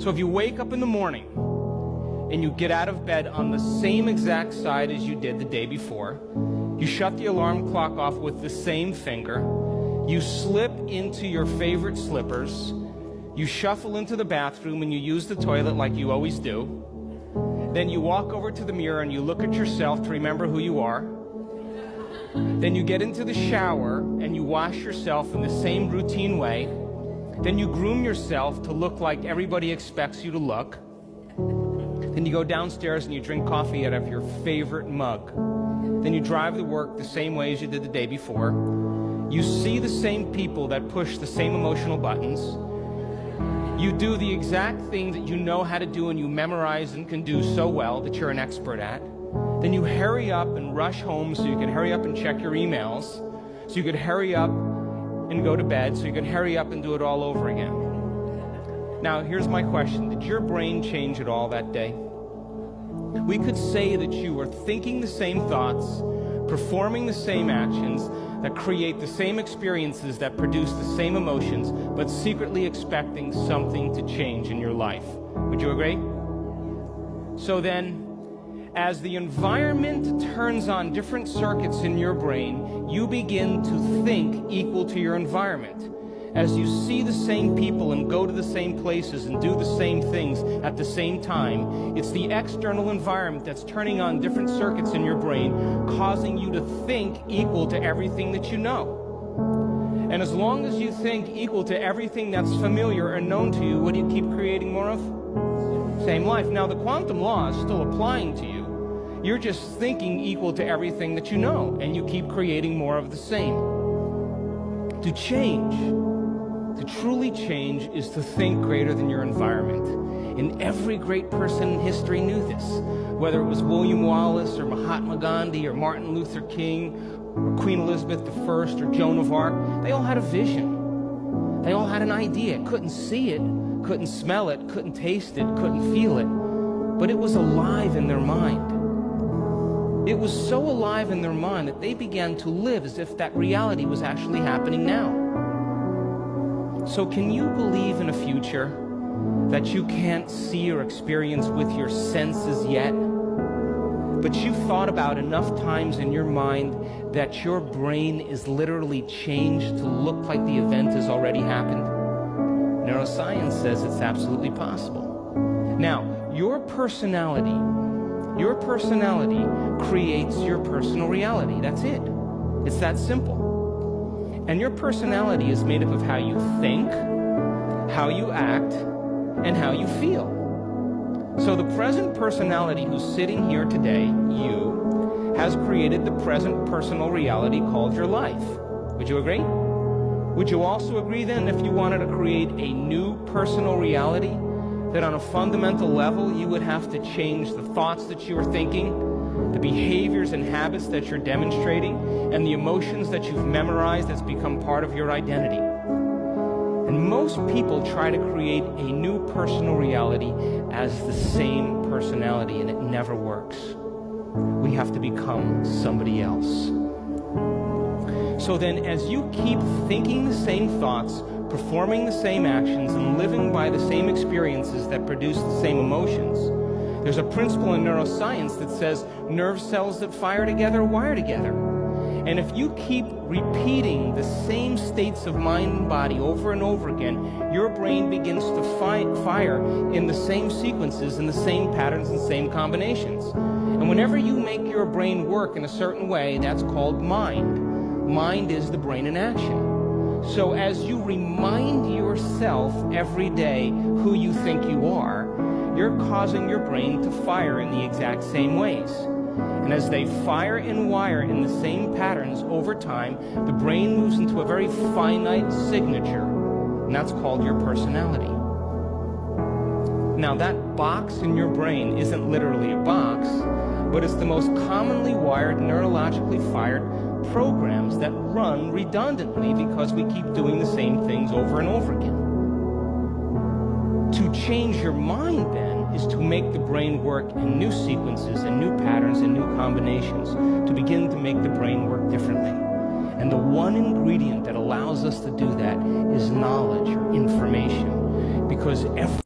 So if you wake up in the morning and you get out of bed on the same exact side as you did the day before, you shut the alarm clock off with the same finger, you slip into your favorite slippers, you shuffle into the bathroom and you use the toilet like you always do, then you walk over to the mirror and you look at yourself to remember who you are, then you get into the shower and you wash yourself in the same routine way, then you groom yourself to look like everybody expects you to look, then you go downstairs and you drink coffee out of your favorite mug, then you drive to work the same way as you did the day before, you see the same people that push the same emotional buttons, you do the exact thing that you know how to do and you memorize and can do so well that you're an expert at, then you hurry up and rush home so you can hurry up and check your emails, so you could hurry up and go to bed, so you can hurry up and do it all over again. Now, here's my question. Did your brain change at all that day? We could say that you were thinking the same thoughts, performing the same actions, that create the same experiences, that produce the same emotions, but secretly expecting something to change in your life. Would you agree? So then, as the environment turns on different circuits in your brain, you begin to think equal to your environment. As you see the same people and go to the same places and do the same things at the same time, it's the external environment that's turning on different circuits in your brain, causing you to think equal to everything that you know. And as long as you think equal to everything that's familiar and known to you, what do you keep creating more of? Same life. Now, the quantum law is still applying to you. You're just thinking equal to everything that you know, and you keep creating more of the same. To change, to truly change, is to think greater than your environment. And every great person in history knew this. Whether it was William Wallace or Mahatma Gandhi or Martin Luther King or Queen Elizabeth I or Joan of Arc, they all had a vision. They all had an idea. Couldn't see it, couldn't smell it, couldn't taste it, couldn't feel it. But it was alive in their mind. It was so alive in their mind that they began to live as if that reality was actually happening now. So can you believe in a future that you can't see or experience with your senses yet, but you've thought about enough times in your mind that your brain is literally changed to look like the event has already happened? Neuroscience says it's absolutely possible. Now, your personality creates your personal reality. That's it. It's that simple. And your personality is made up of how you think, how you act, and how you feel. So the present personality who's sitting here today, you, has created the present personal reality called your life. Would you agree? Would you also agree then, if you wanted to create a new personal reality, that on a fundamental level you would have to change the thoughts that you are thinking, the behaviors and habits that you're demonstrating, and the emotions that you've memorized that's become part of your identity? And most people try to create a new personal reality as the same personality, and it never works. We have to become somebody else. So then, as you keep thinking the same thoughts, performing the same actions, and living by the same experiences that produce the same emotions, there's a principle in neuroscience that says nerve cells that fire together wire together. And if you keep repeating the same states of mind and body over and over again, your brain begins to fire in the same sequences, in the same patterns and same combinations. And whenever you make your brain work in a certain way, that's called mind. Mind is the brain in action. So as you remind yourself every day who you think you are, you're causing your brain to fire in the exact same ways. And as they fire and wire in the same patterns over time, the brain moves into a very finite signature, and that's called your personality. Now, that box in your brain isn't literally a box, but it's the most commonly wired, neurologically fired programs that run redundantly because we keep doing the same things over and over again. To change your mind, then, is to make the brain work in new sequences and new patterns and new combinations, to begin to make the brain work differently. And the one ingredient that allows us to do that is knowledge or information, because every